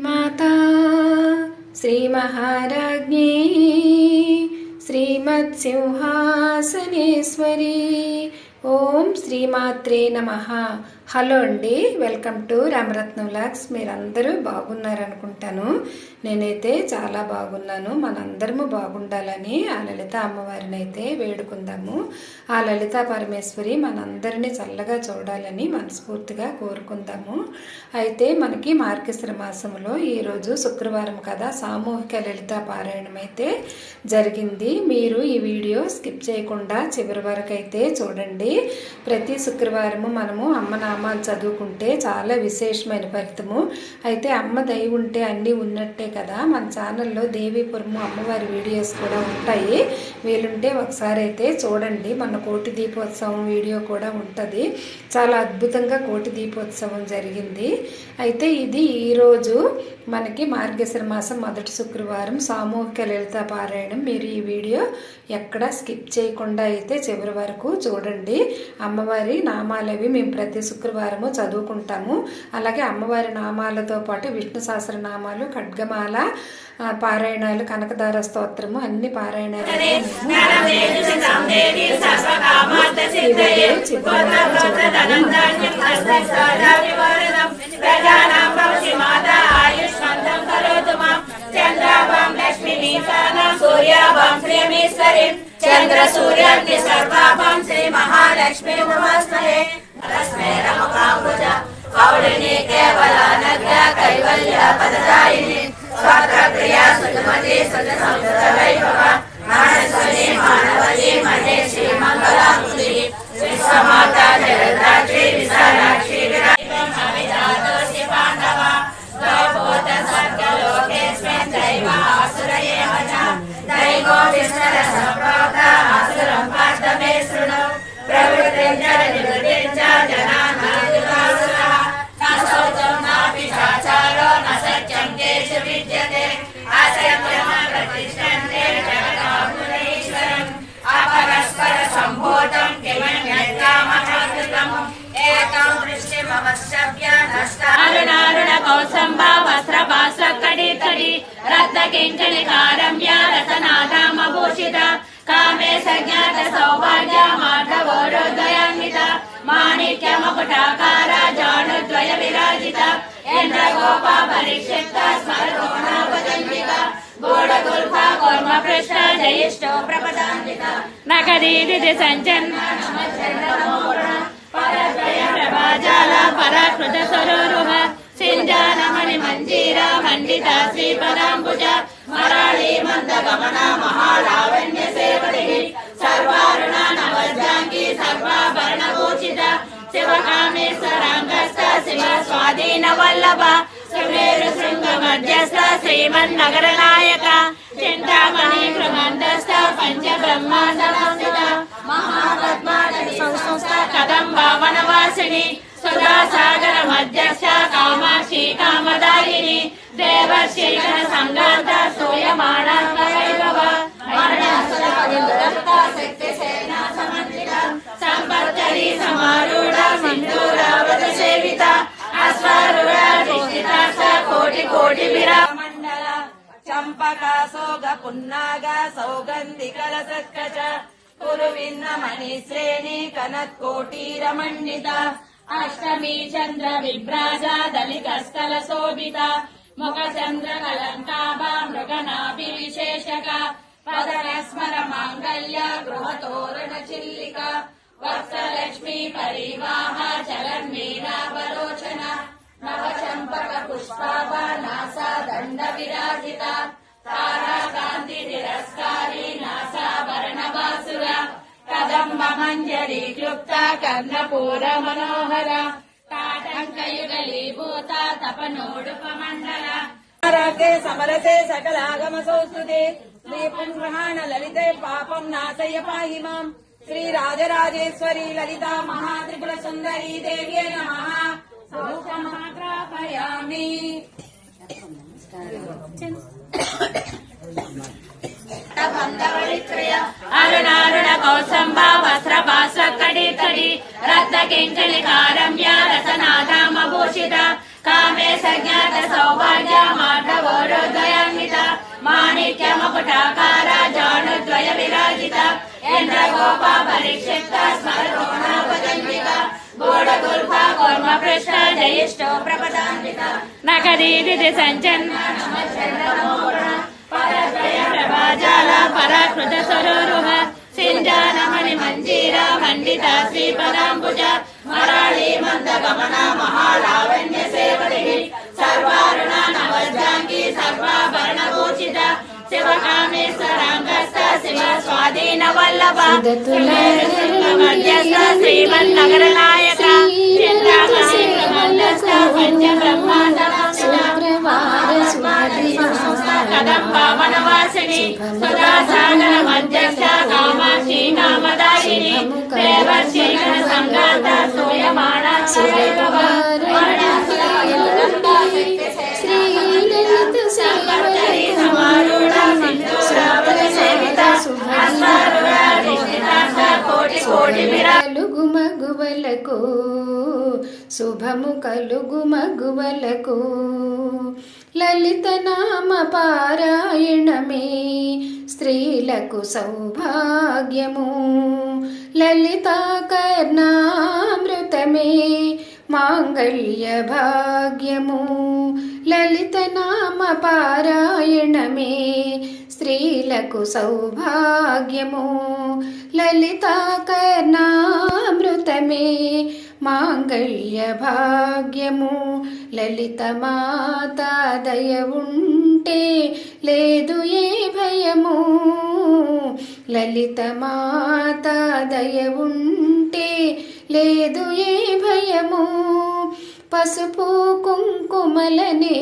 माता श्रीमहाराज्ञी श्रीमत्सिंहासनेश्वरी ఓం శ్రీమాత్రే నమః. హలో అండి, వెల్కమ్ టు రామరత్నం వ్లాగ్స్. మీరందరూ బాగున్నారనుకుంటాను. నేనైతే చాలా బాగున్నాను. మనందరము బాగుండాలని ఆ లలిత అమ్మవారిని అయితే వేడుకుందాము. ఆ లలిత పరమేశ్వరి మనందరినీ చల్లగా చూడాలని మనస్ఫూర్తిగా కోరుకుందాము. అయితే మనకి మార్గశిర మాసంలో ఈరోజు శుక్రవారం కదా, సామూహిక లలిత పారాయణం అయితే జరిగింది. మీరు ఈ వీడియో స్కిప్ చేయకుండా చివరి వరకు అయితే చూడండి. ప్రతి శుక్రవారము మనము అమ్మ నామాలు చదువుకుంటే చాలా విశేషమైన ఫలితము. అయితే అమ్మ దయ ఉంటే అన్నీ ఉన్నట్టే కదా. మన ఛానల్లో దేవీపురము అమ్మవారి వీడియోస్ కూడా ఉంటాయి. వీలుంటే ఒకసారి అయితే చూడండి. మన కోటి దీపోత్సవం వీడియో కూడా ఉంటుంది. చాలా అద్భుతంగా కోటి దీపోత్సవం జరిగింది. అయితే ఇది ఈరోజు మనకి మార్గశిర మాసం మొదటి శుక్రవారం సామూహిక లలిత పారాయణం. మీరు ఈ వీడియో ఎక్కడ స్కిప్ చేయకుండా అయితే చివరి వరకు చూడండి. అమ్మవారి నామాలవి మేము ప్రతి శుక్రవారము చదువుకుంటాము. అలాగే అమ్మవారి నామాలతో పాటు విష్ణు సహస్రనామాలు, ఖడ్గమాల పారాయణాలు, కనకదార స్తోత్రము అన్ని పారాయణాలు चंद्र सूर्याग्नि सर्वाभं श्री महालक्ष्मी नमस्ते तस्मै नमः कौलिनी केवलानग्न कैवल्य पददायिनी स्वात्रप्रिया सुमति सदसंसदैव मानसवती मानवती महेशी मंगलामुदी विश्वमाता जगदात्री विशालाक्षी विराजमानोऽसि पाण्डवा द्वैभूत सर्गलोकेऽस्मिन् दैव आसुरयेव च दैवो विष्णुरसम्प्रोक्ता आसुरं पाठमे शृणु प्रवृत्तिं च निवृत्तिं च जनानादिवासुरः न शौचं नापि चाचारो न सत्यं केषु विद्यते असत्यं प्रतिष्ठन्ते जगदाहुरीश्वरम् अपरस्परसम्भूतं किमन्यत्कामहकृतम् एकं दृष्टिमवश्यभ्य नष्टारुणारुणकौसम्बा वस्त्रपाशकडितडि रत्नकिङ्कणिकारम्य रसनादामभूषिता कामे सज्ञात सौभाग्य माधवोरोद्वयान्वित माणिक्यमकुटाकार जानुद्वय विराजित इन्द्रगोपा परिक्षिप्त स्मरगोणावदन्वित गूढगुल्फा कूर्मपृष्ठ जयिष्ठो प्रपदान्वित नखदीदिति सञ्चन्न परद्वय प्रभाजाल पराकृत सरोरुह सिञ्जानमणि मञ्जीर मण्डित श्रीपदाम्बुज मराळी मन्दगमन महालावण्य सेवतिः सर्वारुण नवजाङ्गी सर्वाभरणभूषित शिवकामेश्वराङ्गस्थ शिव स्वाधीन वल्लभ सुमेरु शृङ्ग मध्यस्थ श्रीमन्नगरनायक चिन्तामणि प्रबन्धस्थ पञ्चब्रह्माण्डवस्थित महापद्माडवि संस्थ कदम्ब वनवासिनी सुधासागर मध्यस्थ कामाक्षी कामदायिनी देवर्षिगण संगात सूयमाना वैभव शक्तिसेना समन्वित संपत्करी समारूढ़ सिंधूरावत सेवित अश्वारूढ़ दिष्टिता स कोटि कोटि विरामण्डल चंपका सोग पुन्नाग सौगन्धिकलसत्कच कुरुविन्न मणिश्रेणी कनत्कोटिरमण्डिता अष्टमी चंद्र विभ्राजा दलितस्थल शोभिता मुख चंद्र कलंकाभा मृगनाभि विशेषक पदनस्मर मांगल्य गृह तोरण चिल्लिका वत्सलक्ष्मी परिवाह चलन्मीनावलोचन नव चंपक पुष्पाभा नासा दंड विराजिता तारा कांति तिरस्कारी नासाभरण बासुर कदम्ब मंजरी क्लुप्ता कर्णपूर मनोहर ताटंकयुगलीभूत तपनोडुपमण्डल आरागे समरसे सकलागम संस्कृते श्री पुंग्रहाण ललिते पापं नाशय पाहि मां श्री राजराजेश्वरी ललिता महात्रिपुर सुंदरी देव्यै नमः समग्रापयामि अरुणारुण कौसम्बा वस्त्रपाशकडितडि रत्नकिङ्कणिकारम्य रसनादामभूषित कामे सज्ञात सौभाग्य గోప పరిక్షిప్త స్మరోణ భజంతిక గోడగుల్ఫ కూర్మ పృష్ఠ జయిష్టో ప్రపదాన్విత నగదీది సంచన్న పరద్వయ ప్రభాజాల పరాకృత స్వరూరుహ సింజానమణి మంజీర మండిత శ్రీపదాంబుజ మరాళీ మంద గమన మహాలావణ్య సేవరి సర్వారుణ నవజాంగి సర్వాభరణభూషిత శివకామేశ్వరాంగస్థ శివ స్వాధీన వల్లభ మధ్యస్థ శ్రీమన్నగర నాయక చిత్రాకాశ పంచ బ్రహ్మాండ కదంబ వనవాసిని సుధాసాగర మధ్యస్థ కామాక్షి కామదాయిని దేవర్షి గణ సంఘాత సూయమాణ సమారూఢ కలుగు మగువలకు శుభము కలుగు మగువలకు లలిత నామ పారాయణమే స్త్రీలకు సౌభాగ్యము లలితా కర్ణామృతమే మాంగళ్య భాగ్యము లలిత నామ పారాయణమే స్త్రీలకు సౌభాగ్యము లలితా కర్ణామృతమే మాంగళ్య భాగ్యము లలిత మాతా దయ ఉంటే లేదు ఏ భయము లలిత మాతా దయ ఉంటే లేదు ఏ భయము పసుపు కుంకుమలనే